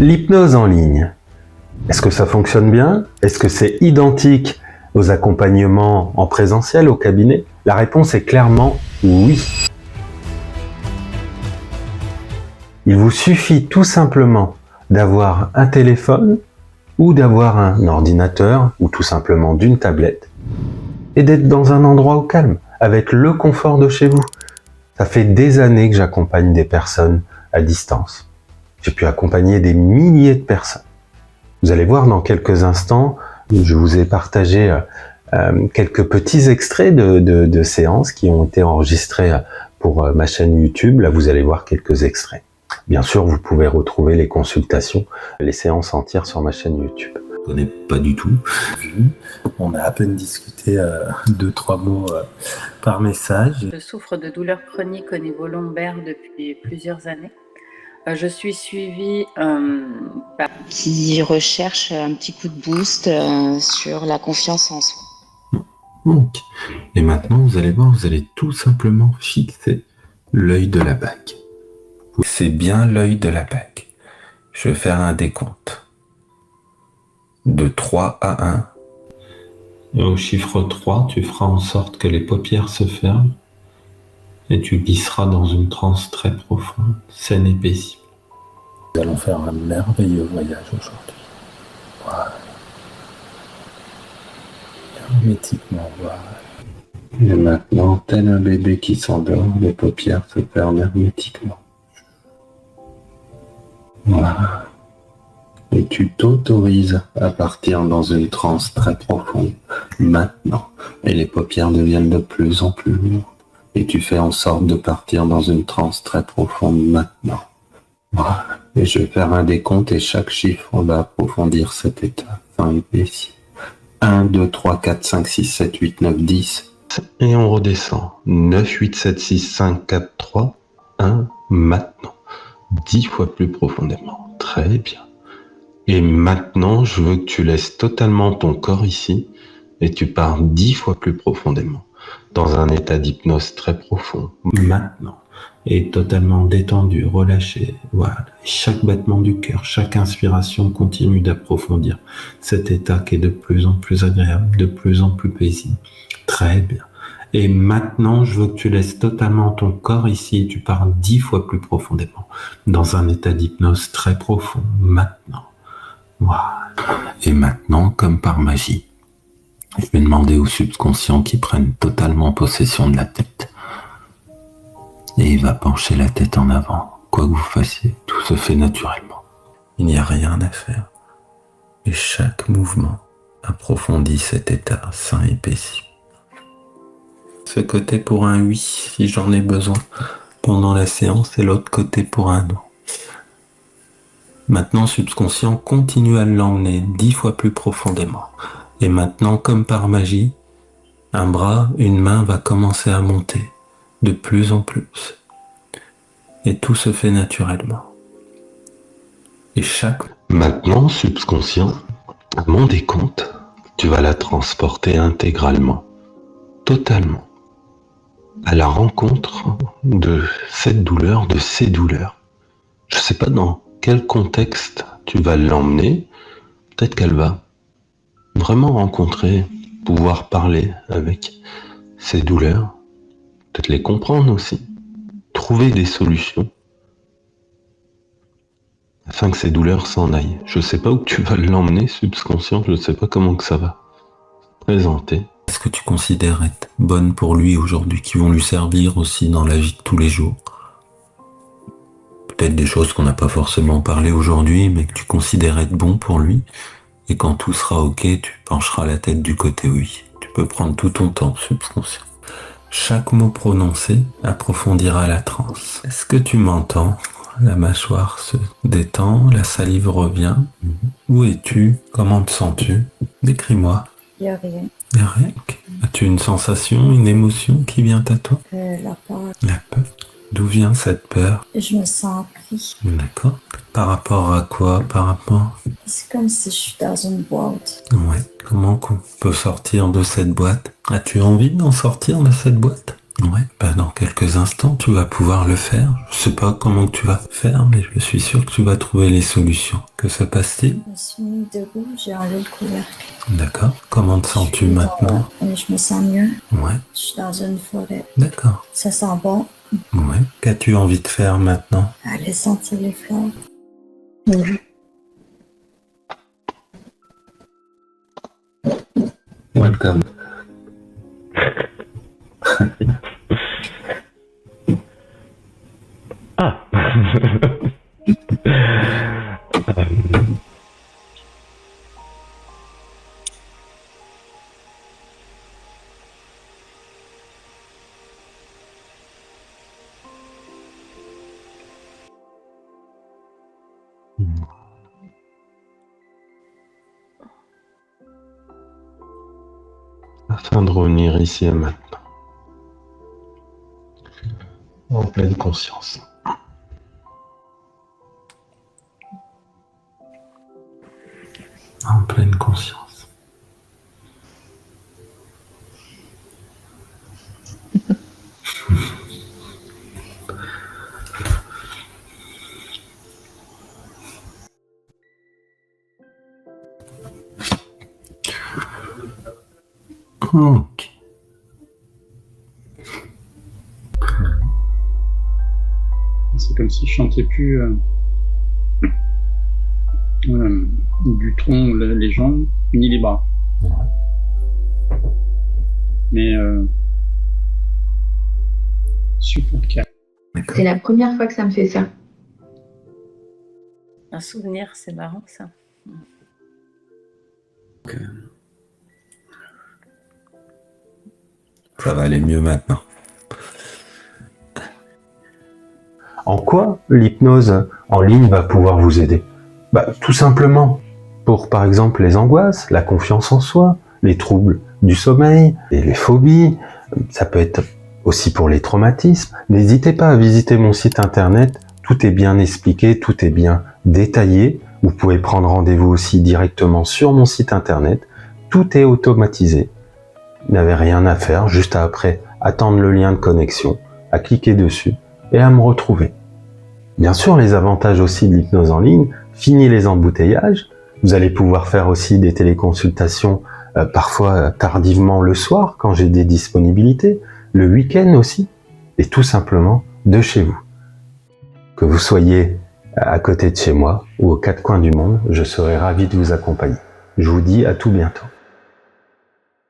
L'hypnose en ligne, est-ce que ça fonctionne bien? Est-ce que c'est identique aux accompagnements en présentiel au cabinet? La réponse est clairement oui. Il vous suffit tout simplement d'avoir un téléphone ou d'avoir un ordinateur ou tout simplement d'une tablette et d'être dans un endroit au calme, avec le confort de chez vous. Ça fait des années que j'accompagne des personnes à distance. J'ai pu accompagner des milliers de personnes. Vous allez voir dans quelques instants, je vous ai partagé quelques petits extraits de séances qui ont été enregistrés pour ma chaîne YouTube. Là, vous allez voir quelques extraits. Bien sûr, vous pouvez retrouver les consultations, les séances entières sur ma chaîne YouTube. Je ne connais pas du tout. On a à peine discuté 2-3 mots par message. Je souffre de douleurs chroniques au niveau lombaire depuis plusieurs années. Je suis suivie par... qui recherche un petit coup de boost sur la confiance en soi. Donc, et maintenant, vous allez voir, vous allez tout simplement fixer l'œil de la bague. C'est bien l'œil de la bague. Je vais faire un décompte. De 3 à 1. Et au chiffre 3, tu feras en sorte que les paupières se ferment et tu glisseras dans une transe très profonde, saine et paisible. Nous allons faire un merveilleux voyage aujourd'hui. Voilà. Hermétiquement, voilà. Et maintenant, tel un bébé qui s'endort, les paupières se ferment hermétiquement. Voilà. Et tu t'autorises à partir dans une transe très profonde, maintenant. Et les paupières deviennent de plus en plus lourdes. Et tu fais en sorte de partir dans une transe très profonde maintenant. Voilà. Et je vais faire un décompte et chaque chiffre va approfondir cet état fin et paisible. 1, 2, 3, 4, 5, 6, 7, 8, 9, 10. Et on redescend. 9, 8, 7, 6, 5, 4, 3, 1, maintenant. 10 fois plus profondément. Très bien. Et maintenant, je veux que tu laisses totalement ton corps ici et tu pars 10 fois plus profondément dans un état d'hypnose très profond. Maintenant. Et totalement détendu, relâché. Voilà. Chaque battement du cœur, chaque inspiration continue d'approfondir cet état qui est de plus en plus agréable, de plus en plus paisible. Très bien. Et maintenant, je veux que tu laisses totalement ton corps ici et tu pars 10 fois plus profondément dans un état d'hypnose très profond. Maintenant. Voilà. Et maintenant, comme par magie, je vais demander au subconscient qu'il prenne totalement possession de la tête. Et il va pencher la tête en avant. Quoi que vous fassiez, tout se fait naturellement. Il n'y a rien à faire. Et chaque mouvement approfondit cet état sain et paisible. Ce côté pour un oui, si j'en ai besoin, pendant la séance, et l'autre côté pour un non. Maintenant, subconscient continue à l'emmener 10 fois plus profondément. Et maintenant, comme par magie, un bras, une main va commencer à monter de plus en plus. Et tout se fait naturellement. Et chaque... Maintenant, subconscient, à mon décompte, tu vas la transporter intégralement, totalement, à la rencontre de cette douleur, de ces douleurs. Je ne sais pas dans quel contexte tu vas l'emmener. Peut-être qu'elle va vraiment rencontrer, pouvoir parler avec ces douleurs, peut-être les comprendre aussi, trouver des solutions afin que ces douleurs s'en aillent. Je ne sais pas où tu vas l'emmener, subconscient, je ne sais pas comment que ça va se présenter. Est-ce que tu considères être bonne pour lui aujourd'hui, qui vont lui servir aussi dans la vie de tous les jours? Peut-être des choses qu'on n'a pas forcément parlé aujourd'hui, mais que tu considères être bon pour lui. Et quand tout sera ok, tu pencheras la tête du côté oui. Tu peux prendre tout ton temps, subconscient. Chaque mot prononcé approfondira la transe. Est-ce que tu m'entends? La mâchoire se détend, la salive revient. Où es-tu? Comment te sens-tu? Décris-moi. Il n'y a rien. Il n'y a rien. As-tu une sensation, une émotion qui vient à toi? La peur. La peur. D'où vient cette peur? Je me sens pris. D'accord. Par rapport à quoi? Par rapport... C'est comme si je suis dans une boîte. Ouais. Comment qu'on peut sortir de cette boîte? As-tu envie d'en sortir de cette boîte? Ouais, dans quelques instants, tu vas pouvoir le faire. Je sais pas comment tu vas faire, mais je suis sûr que tu vas trouver les solutions. Que se passe-t-il? Je me suis mis debout, j'ai enlevé le couvercle. D'accord. Comment te sens-tu maintenant? Je me sens mieux. Ouais, Je suis dans une forêt. d'accord. Ça sent bon. Ouais. Qu'as-tu envie de faire maintenant? Aller sentir les fleurs. Welcome. Ah. Afin de revenir ici et maintenant, en pleine conscience. En pleine conscience. Ok. C'est comme si je chantais plus du tronc les jambes ni les bras. Ouais. Mais super calme. C'est la première fois que ça me fait ça. Un souvenir, c'est marrant ça. Ça va aller mieux maintenant. En quoi l'hypnose en ligne va pouvoir vous aider? Tout simplement pour, par exemple, les angoisses, la confiance en soi, les troubles du sommeil, et les phobies. Ça peut être aussi pour les traumatismes. N'hésitez pas à visiter mon site internet. Tout est bien expliqué, tout est bien détaillé. Vous pouvez prendre rendez-vous aussi directement sur mon site internet. Tout est automatisé. Vous n'avez rien à faire, juste à après attendre le lien de connexion, à cliquer dessus et à me retrouver. Bien sûr, les avantages aussi de l'hypnose en ligne, fini les embouteillages. Vous allez pouvoir faire aussi des téléconsultations, parfois tardivement le soir, quand j'ai des disponibilités, le week-end aussi, et tout simplement de chez vous. Que vous soyez à côté de chez moi ou aux quatre coins du monde, je serai ravi de vous accompagner. Je vous dis à tout bientôt.